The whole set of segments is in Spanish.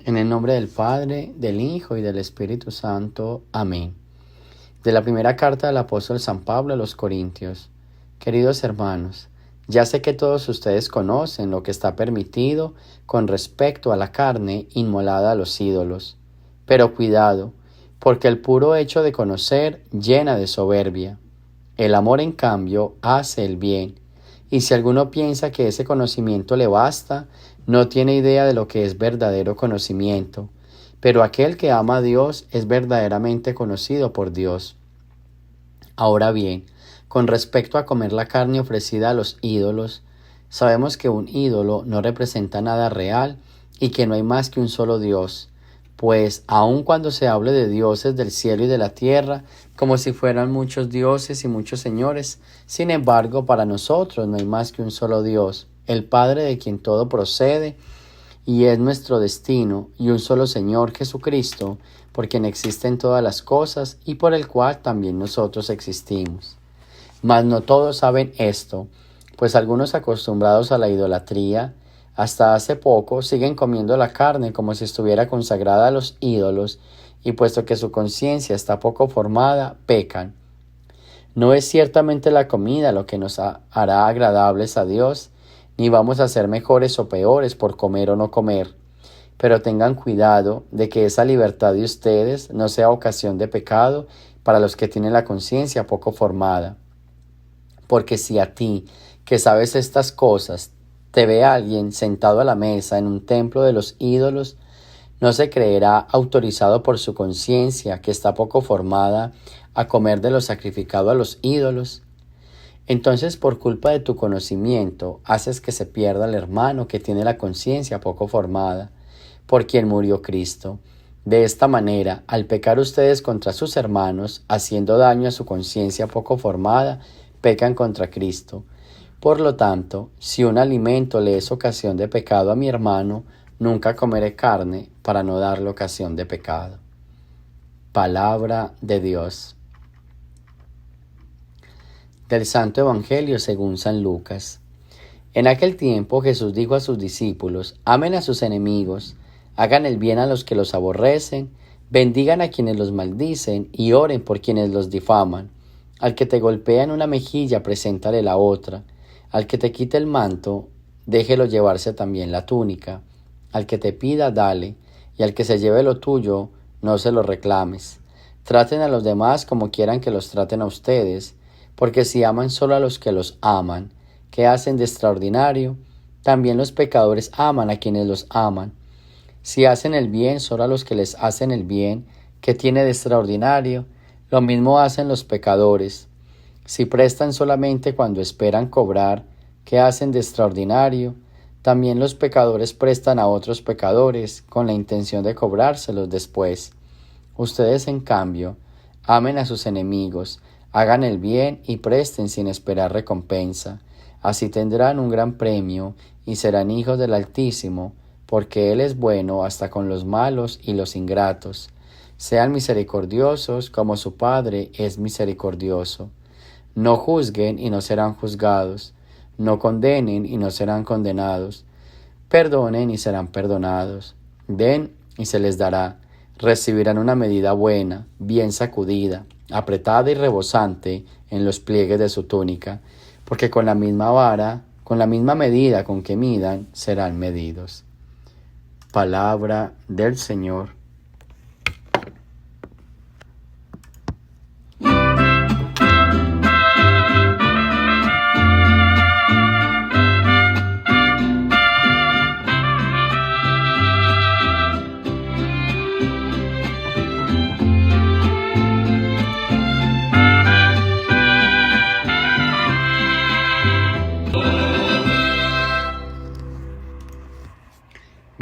En el nombre del Padre, del Hijo y del Espíritu Santo. Amén. De la primera carta del apóstol San Pablo a los Corintios. Queridos hermanos, ya sé que todos ustedes conocen lo que está permitido con respecto a la carne inmolada a los ídolos. Pero cuidado, porque el puro hecho de conocer llena de soberbia. El amor, en cambio, hace el bien. Y si alguno piensa que ese conocimiento le basta, no tiene idea de lo que es verdadero conocimiento. Pero aquel que ama a Dios es verdaderamente conocido por Dios. Ahora bien, con respecto a comer la carne ofrecida a los ídolos, sabemos que un ídolo no representa nada real y que no hay más que un solo Dios. Pues aun cuando se hable de dioses del cielo y de la tierra, como si fueran muchos dioses y muchos señores, sin embargo, para nosotros no hay más que un solo Dios, el Padre de quien todo procede y es nuestro destino, y un solo Señor, Jesucristo, por quien existen todas las cosas y por el cual también nosotros existimos. Mas no todos saben esto, pues algunos acostumbrados a la idolatría, hasta hace poco siguen comiendo la carne como si estuviera consagrada a los ídolos, y puesto que su conciencia está poco formada, pecan. No es ciertamente la comida lo que nos hará agradables a Dios, ni vamos a ser mejores o peores por comer o no comer. Pero tengan cuidado de que esa libertad de ustedes no sea ocasión de pecado para los que tienen la conciencia poco formada. Porque si a ti, que sabes estas cosas, te ve alguien sentado a la mesa en un templo de los ídolos, ¿no se creerá autorizado por su conciencia, que está poco formada, a comer de lo sacrificado a los ídolos? Entonces, por culpa de tu conocimiento, haces que se pierda el hermano que tiene la conciencia poco formada, por quien murió Cristo. De esta manera, al pecar ustedes contra sus hermanos, haciendo daño a su conciencia poco formada, pecan contra Cristo. Por lo tanto, si un alimento le es ocasión de pecado a mi hermano, nunca comeré carne para no darle ocasión de pecado. Palabra de Dios. Del Santo Evangelio según San Lucas. En aquel tiempo Jesús dijo a sus discípulos: amen a sus enemigos, hagan el bien a los que los aborrecen, bendigan a quienes los maldicen y oren por quienes los difaman. Al que te golpea en una mejilla, preséntale la otra. Al que te quite el manto, déjelo llevarse también la túnica. Al que te pida, dale, y al que se lleve lo tuyo, no se lo reclames. Traten a los demás como quieran que los traten a ustedes, porque si aman solo a los que los aman, ¿qué hacen de extraordinario? También los pecadores aman a quienes los aman. Si hacen el bien solo a los que les hacen el bien, ¿qué tiene de extraordinario? Lo mismo hacen los pecadores. Si prestan solamente cuando esperan cobrar, ¿qué hacen de extraordinario? También los pecadores prestan a otros pecadores con la intención de cobrárselos después. Ustedes, en cambio, amen a sus enemigos, hagan el bien y presten sin esperar recompensa. Así tendrán un gran premio y serán hijos del Altísimo, porque Él es bueno hasta con los malos y los ingratos. Sean misericordiosos como su Padre es misericordioso. No juzguen y no serán juzgados. No condenen y no serán condenados. Perdonen y serán perdonados. Den y se les dará. Recibirán una medida buena, bien sacudida, apretada y rebosante en los pliegues de su túnica, porque con la misma vara, con la misma medida con que midan, serán medidos. Palabra del Señor.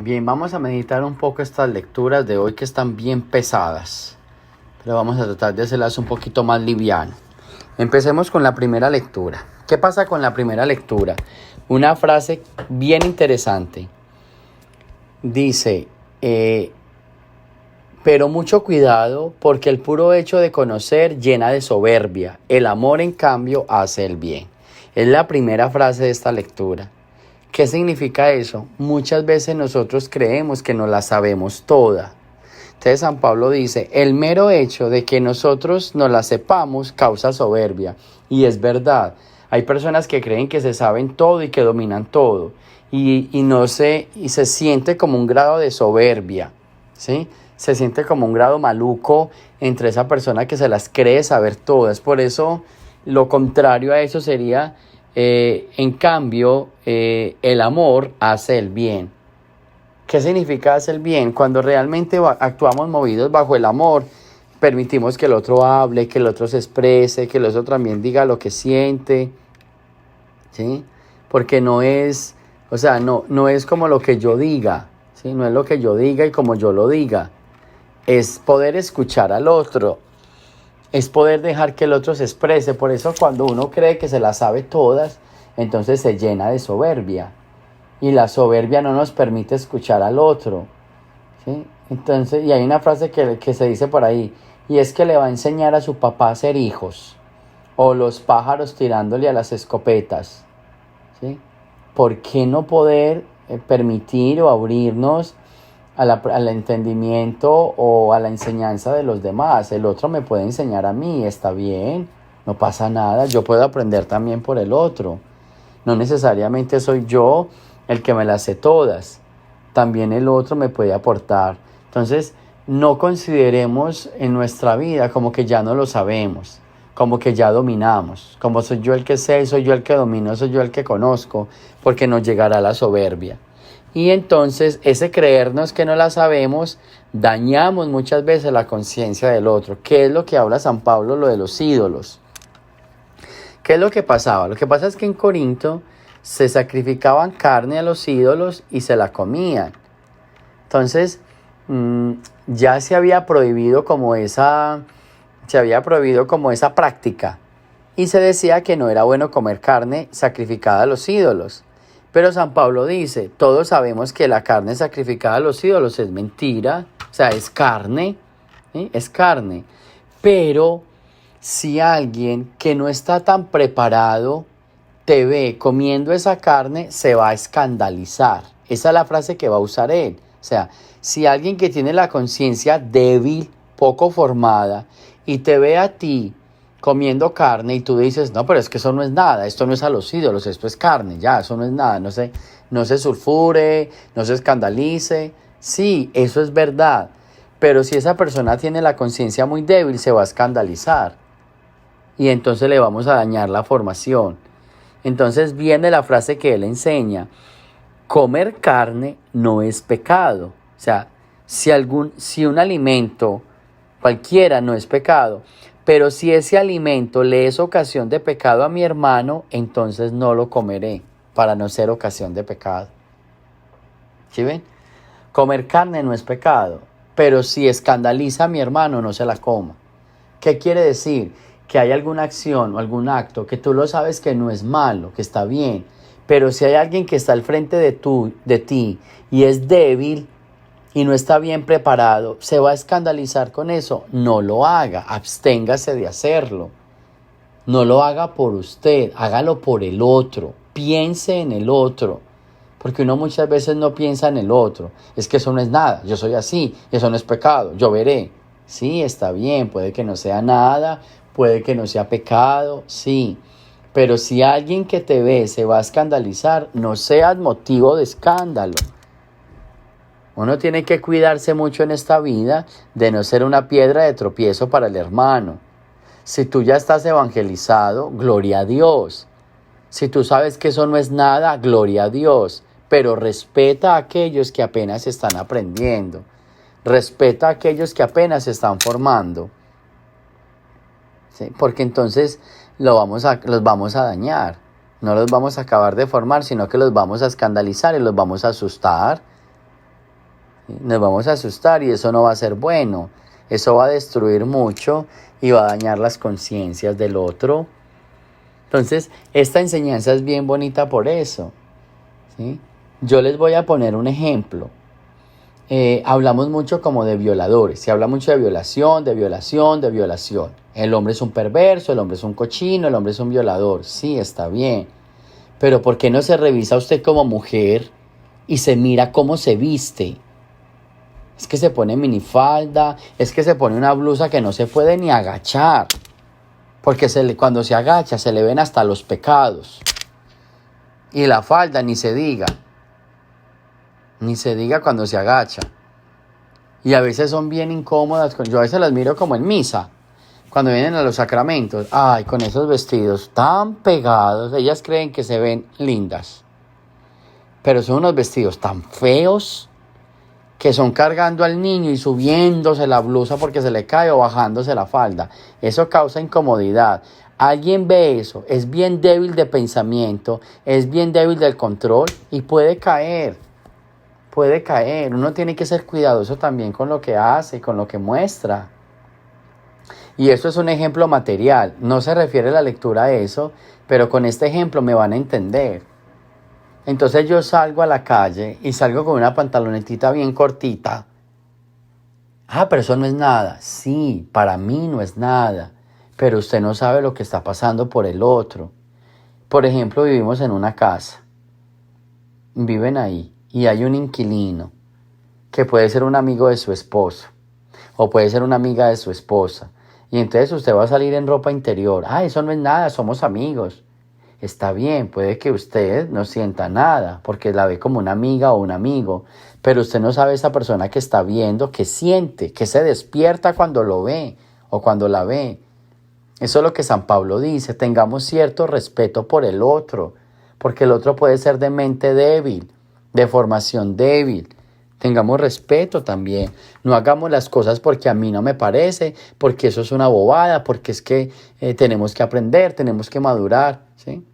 Bien, vamos a meditar un poco estas lecturas de hoy que están bien pesadas, pero vamos a tratar de hacerlas un poquito más liviano. Empecemos con la primera lectura. ¿Qué pasa con la primera lectura? Una frase bien interesante. Dice, pero mucho cuidado, porque el puro hecho de conocer llena de soberbia. El amor, en cambio, hace el bien. Es la primera frase de esta lectura. ¿Qué significa eso? Muchas veces nosotros creemos que no la sabemos toda. Entonces San Pablo dice, el mero hecho de que nosotros no la sepamos causa soberbia. Y es verdad, hay personas que creen que se saben todo y que dominan todo. Y se siente como un grado de soberbia, ¿sí? Se siente como un grado maluco entre esa persona que se las cree saber todas. Por eso lo contrario a eso sería, en cambio, el amor hace el bien. ¿Qué significa hacer el bien? Cuando realmente actuamos movidos bajo el amor, permitimos que el otro hable, que el otro se exprese, que el otro también diga lo que siente, ¿sí? Porque no es como lo que yo diga, ¿sí? No es lo que yo diga y como yo lo diga. Es poder escuchar al otro, es poder dejar que el otro se exprese. Por eso cuando uno cree que se las sabe todas, entonces se llena de soberbia. Y la soberbia no nos permite escuchar al otro, ¿sí? Entonces, y hay una frase que se dice por ahí, y es que le va a enseñar a su papá a ser hijos, o los pájaros tirándole a las escopetas, ¿sí? ¿Por qué no poder permitir o abrirnos al entendimiento o a la enseñanza de los demás? El otro me puede enseñar a mí, está bien, no pasa nada, yo puedo aprender también por el otro. No necesariamente soy yo el que me las sé todas, también el otro me puede aportar. Entonces, no consideremos en nuestra vida como que ya no lo sabemos, como que ya dominamos, como soy yo el que sé, soy yo el que domino, soy yo el que conozco, porque nos llegará la soberbia. Y entonces, ese creernos que no la sabemos, dañamos muchas veces la conciencia del otro. ¿Qué es lo que habla San Pablo, lo de los ídolos? ¿Qué es lo que pasaba? Lo que pasa es que en Corinto se sacrificaban carne a los ídolos y se la comían. Entonces, ya se había prohibido como esa práctica. Y se decía que no era bueno comer carne sacrificada a los ídolos. Pero San Pablo dice, todos sabemos que la carne sacrificada a los ídolos es mentira, o sea, es carne, ¿sí? Es carne. Pero si alguien que no está tan preparado te ve comiendo esa carne, se va a escandalizar. Esa es la frase que va a usar él. O sea, si alguien que tiene la conciencia débil, poco formada, y te ve a ti comiendo carne y tú dices, no, pero es que eso no es nada, esto no es a los ídolos, esto es carne, ya, eso no es nada, no se sulfure, no se escandalice. Sí, eso es verdad, pero si esa persona tiene la conciencia muy débil, se va a escandalizar y entonces le vamos a dañar la formación. Entonces viene la frase que él enseña, comer carne no es pecado. O sea, si un alimento cualquiera no es pecado, pero si ese alimento le es ocasión de pecado a mi hermano, entonces no lo comeré para no ser ocasión de pecado. ¿Sí ven? Comer carne no es pecado, pero si escandaliza a mi hermano, no se la coma. ¿Qué quiere decir? Que hay alguna acción o algún acto que tú lo sabes que no es malo, que está bien, pero si hay alguien que está al frente de ti y es débil y no está bien preparado, se va a escandalizar con eso. No lo haga, absténgase de hacerlo. No lo haga por usted, hágalo por el otro, piense en el otro, porque uno muchas veces no piensa en el otro. Es que eso no es nada, yo soy así, eso no es pecado, yo veré. Sí, está bien, puede que no sea nada, puede que no sea pecado, sí. Pero si alguien que te ve se va a escandalizar, no seas motivo de escándalo. Uno tiene que cuidarse mucho en esta vida de no ser una piedra de tropiezo para el hermano. Si tú ya estás evangelizado, gloria a Dios. Si tú sabes que eso no es nada, gloria a Dios. Pero respeta a aquellos que apenas están aprendiendo. Respeta a aquellos que apenas se están formando. ¿Sí? Porque entonces los vamos a dañar. No los vamos a acabar de formar, sino que los vamos a escandalizar y los vamos a asustar. ¿Sí? Nos vamos a asustar y eso no va a ser bueno. Eso va a destruir mucho y va a dañar las conciencias del otro. Entonces, esta enseñanza es bien bonita por eso. ¿Sí? Yo les voy a poner un ejemplo. Hablamos mucho como de violadores. Se habla mucho de violación, de violación, de violación. El hombre es un perverso, el hombre es un cochino, el hombre es un violador. Sí, está bien. Pero ¿por qué no se revisa usted como mujer y se mira cómo se viste? Es que se pone minifalda, es que se pone una blusa que no se puede ni agachar. Porque cuando se agacha se le ven hasta los pecados. Y la falda ni se diga. Ni se diga cuando se agacha. Y a veces son bien incómodas. Yo a veces las miro como en misa. Cuando vienen a los sacramentos. Ay, con esos vestidos tan pegados. Ellas creen que se ven lindas. Pero son unos vestidos tan feos que son cargando al niño y subiéndose la blusa porque se le cae o bajándose la falda. Eso causa incomodidad. Alguien ve eso, es bien débil de pensamiento, es bien débil del control y puede caer. Puede caer. Uno tiene que ser cuidadoso también con lo que hace, con lo que muestra. Y esto es un ejemplo material. No se refiere la lectura a eso, pero con este ejemplo me van a entender. Entonces yo salgo a la calle y salgo con una pantalonetita bien cortita. Ah, pero eso no es nada. Sí, para mí no es nada. Pero usted no sabe lo que está pasando por el otro. Por ejemplo, vivimos en una casa. Viven ahí y hay un inquilino que puede ser un amigo de su esposo o puede ser una amiga de su esposa. Y entonces usted va a salir en ropa interior. Ah, eso no es nada, somos amigos. Está bien, puede que usted no sienta nada porque la ve como una amiga o un amigo, pero usted no sabe esa persona que está viendo, que siente, que se despierta cuando lo ve o cuando la ve. Eso es lo que San Pablo dice, tengamos cierto respeto por el otro, porque el otro puede ser de mente débil, de formación débil. Tengamos respeto también, no hagamos las cosas porque a mí no me parece, porque eso es una bobada, porque es que tenemos que aprender, tenemos que madurar, ¿sí?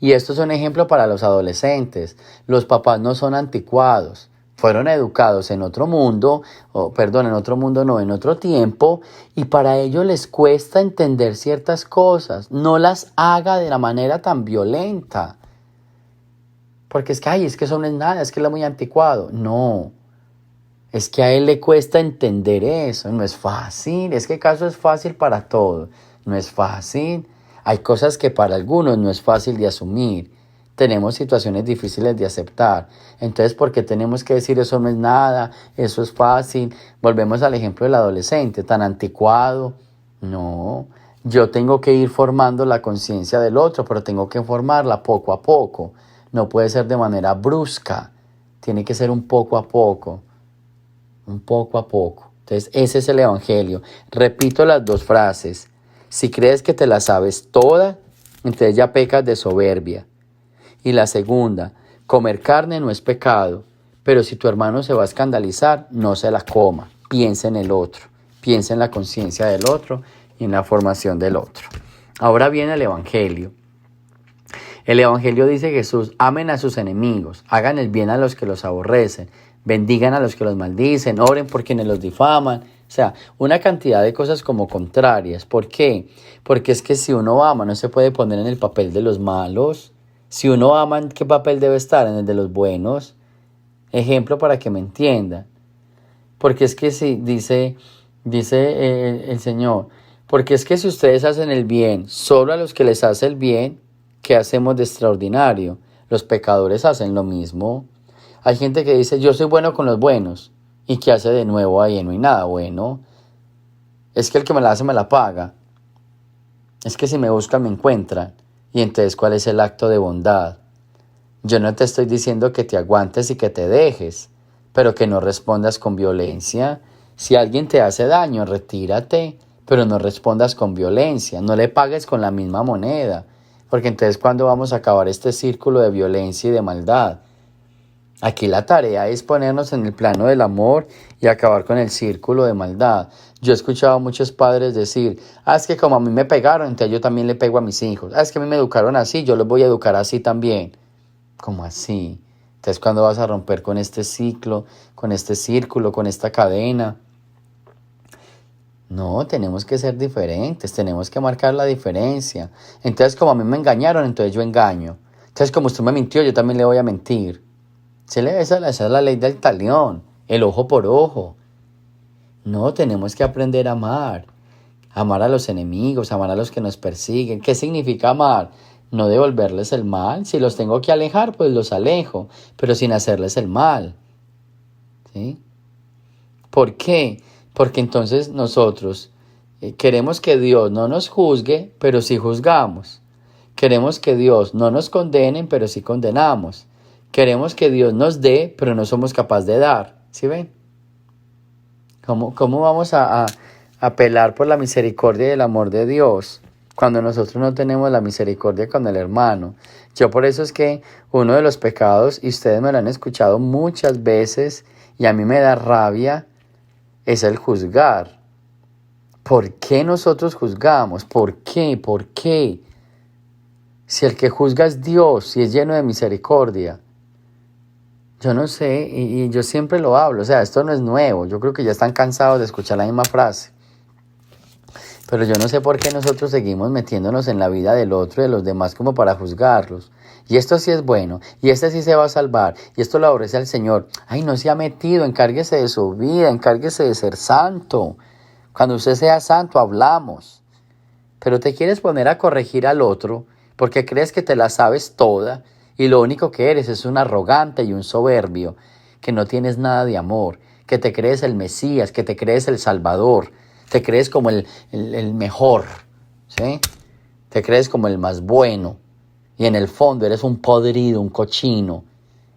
Y esto es un ejemplo para los adolescentes. Los papás no son anticuados, fueron educados en otro mundo, en otro tiempo, y para ellos les cuesta entender ciertas cosas. No las haga de la manera tan violenta. Porque es que, es que eso no es nada, es que él es muy anticuado. No, es que a él le cuesta entender eso, no es fácil, es que el caso es fácil para todos, no es fácil. Hay cosas que para algunos no es fácil de asumir, tenemos situaciones difíciles de aceptar. Entonces, ¿por qué tenemos que decir eso no es nada, eso es fácil? Volvemos al ejemplo del adolescente, tan anticuado. No, yo tengo que ir formando la conciencia del otro, pero tengo que formarla poco a poco. No puede ser de manera brusca, tiene que ser un poco a poco. Un poco a poco. Entonces, ese es el Evangelio. Repito las dos frases. Si crees que te la sabes toda, entonces ya pecas de soberbia. Y la segunda, comer carne no es pecado, pero si tu hermano se va a escandalizar, no se la coma. Piensa en el otro, piensa en la conciencia del otro y en la formación del otro. Ahora viene el Evangelio. El Evangelio dice Jesús, amen a sus enemigos, hagan el bien a los que los aborrecen, bendigan a los que los maldicen, oren por quienes los difaman. O sea, una cantidad de cosas como contrarias. ¿Por qué? Porque es que si uno ama, no se puede poner en el papel de los malos. Si uno ama, ¿en qué papel debe estar? En el de los buenos. Ejemplo para que me entiendan. Porque es que si dice el Señor, porque es que si ustedes hacen el bien solo a los que les hace el bien, ¿qué hacemos de extraordinario? Los pecadores hacen lo mismo. Hay gente que dice, yo soy bueno con los buenos. ¿Y qué hace de nuevo ahí? No hay nada bueno. Es que el que me la hace me la paga. Es que si me buscan me encuentran. Y entonces, ¿cuál es el acto de bondad? Yo no te estoy diciendo que te aguantes y que te dejes, pero que no respondas con violencia. Si alguien te hace daño, retírate, pero no respondas con violencia. No le pagues con la misma moneda. Porque entonces, ¿cuándo vamos a acabar este círculo de violencia y de maldad? Aquí la tarea es ponernos en el plano del amor y acabar con el círculo de maldad. Yo he escuchado a muchos padres decir, es que como a mí me pegaron, entonces yo también le pego a mis hijos. Es que a mí me educaron así, yo los voy a educar así también. ¿Cómo así? Entonces, ¿cuándo vas a romper con este ciclo, con este círculo, con esta cadena? No, tenemos que ser diferentes, tenemos que marcar la diferencia. Entonces, como a mí me engañaron, entonces yo engaño. Entonces, como usted me mintió, yo también le voy a mentir. Esa es la ley del talión, el ojo por ojo. No, tenemos que aprender a amar. Amar a los enemigos, amar a los que nos persiguen. ¿Qué significa amar? no devolverles el mal. Si los tengo que alejar, pues los alejo, pero sin hacerles el mal. ¿Sí? ¿Por qué? Porque entonces nosotros queremos que Dios no nos juzgue, pero sí juzgamos. Queremos que Dios no nos condene, pero sí condenamos. Queremos que Dios nos dé, pero no somos capaces de dar. ¿Sí ven? ¿Cómo vamos a apelar por la misericordia y el amor de Dios cuando nosotros no tenemos la misericordia con el hermano? Yo por eso es que uno de los pecados, y ustedes me lo han escuchado muchas veces, y a mí me da rabia, es el juzgar. ¿Por qué nosotros juzgamos? ¿Por qué? ¿Por qué? Si el que juzga es Dios, si es lleno de misericordia. Yo no sé, y yo siempre lo hablo, o sea, esto no es nuevo, yo creo que ya están cansados de escuchar la misma frase. Pero yo no sé por qué nosotros seguimos metiéndonos en la vida del otro y de los demás como para juzgarlos. Y esto sí es bueno, y este sí se va a salvar, y esto lo aborrece al Señor. Ay, no se ha metido, encárguese de su vida, encárguese de ser santo. Cuando usted sea santo, hablamos. Pero te quieres poner a corregir al otro porque crees que te la sabes toda y lo único que eres es un arrogante y un soberbio, que no tienes nada de amor, que te crees el Mesías, que te crees el Salvador, te crees como el mejor, ¿sí? Te crees como el más bueno y en el fondo eres un podrido, un cochino.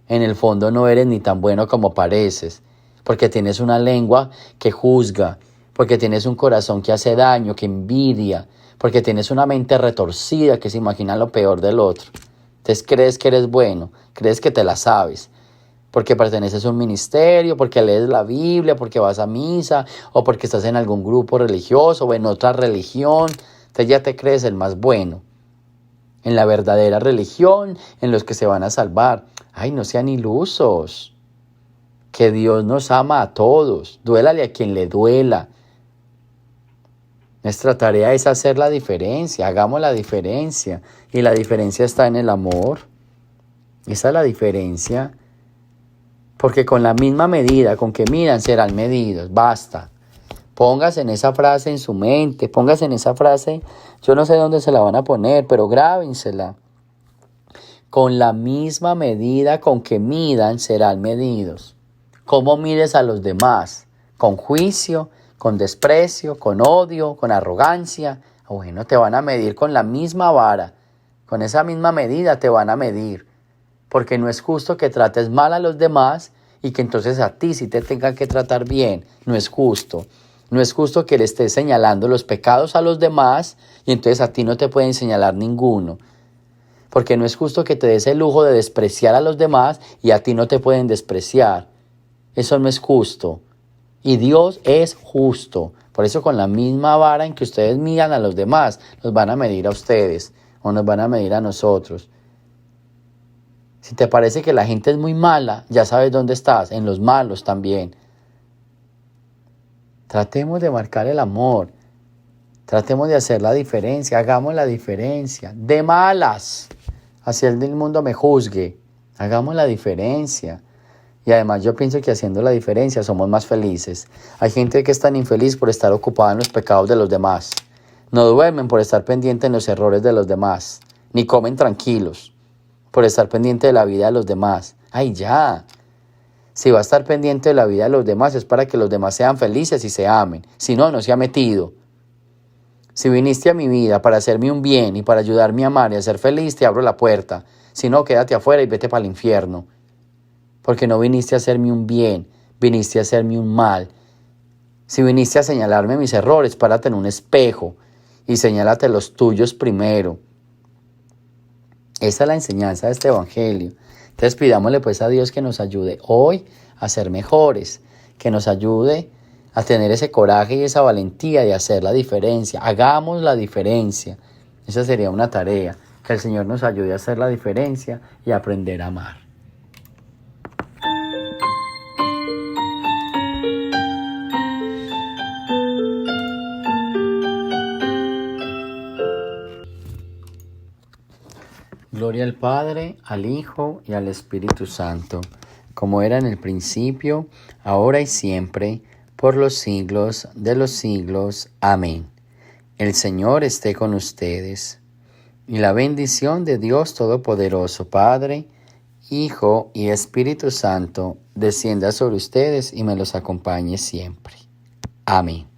En el fondo no eres ni tan bueno como pareces, porque tienes una lengua que juzga, porque tienes un corazón que hace daño, que envidia, porque tienes una mente retorcida que se imagina lo peor del otro. Entonces crees que eres bueno, crees que te la sabes, porque perteneces a un ministerio, porque lees la Biblia, porque vas a misa, o porque estás en algún grupo religioso o en otra religión. Entonces ya te crees el más bueno. En la verdadera religión, en los que se van a salvar. Ay, no sean ilusos. Que Dios nos ama a todos. Duélale a quien le duela. Nuestra tarea es hacer la diferencia. Hagamos la diferencia. Y la diferencia está en el amor. Esa es la diferencia. Porque con la misma medida con que midan serán medidos. Basta. Póngase en esa frase en su mente. Póngase en esa frase. Yo no sé dónde se la van a poner, pero grábensela. Con la misma medida con que midan serán medidos. ¿Cómo mides a los demás? ¿Con juicio? ¿Con desprecio? ¿Con odio? ¿Con arrogancia? Bueno, te van a medir con la misma vara. Con esa misma medida te van a medir. Porque no es justo que trates mal a los demás y que entonces a ti sí te tengan que tratar bien. No es justo. No es justo que le estés señalando los pecados a los demás y entonces a ti no te pueden señalar ninguno. Porque no es justo que te des el lujo de despreciar a los demás y a ti no te pueden despreciar. Eso no es justo. Y Dios es justo. Por eso con la misma vara en que ustedes midan a los demás, los van a medir a ustedes o nos van a medir a nosotros. Si te parece que la gente es muy mala, ya sabes dónde estás, en los malos también. Tratemos de marcar el amor. Tratemos de hacer la diferencia. Hagamos la diferencia. De malas. Así el del mundo me juzgue. Hagamos la diferencia. Y además yo pienso que haciendo la diferencia somos más felices. Hay gente que es tan infeliz por estar ocupada en los pecados de los demás. No duermen por estar pendientes en los errores de los demás. Ni comen tranquilos por estar pendiente de la vida de los demás. ¡Ay, ya! Si va a estar pendiente de la vida de los demás es para que los demás sean felices y se amen. Si no, no se ha metido. Si viniste a mi vida para hacerme un bien y para ayudarme a amar y a ser feliz, te abro la puerta. Si no, quédate afuera y vete para el infierno. Porque no viniste a hacerme un bien, viniste a hacerme un mal. Si viniste a señalarme mis errores, párate en un espejo y señálate los tuyos primero. Esa es la enseñanza de este evangelio. Entonces pidámosle pues a Dios que nos ayude hoy a ser mejores, que nos ayude a tener ese coraje y esa valentía de hacer la diferencia. Hagamos la diferencia. Esa sería una tarea, que el Señor nos ayude a hacer la diferencia y a aprender a amar. Gloria al Padre, al Hijo y al Espíritu Santo, como era en el principio, ahora y siempre, por los siglos de los siglos. Amén. El Señor esté con ustedes Y la bendición de Dios Todopoderoso, Padre, Hijo y Espíritu Santo, descienda sobre ustedes y me los acompañe siempre. Amén.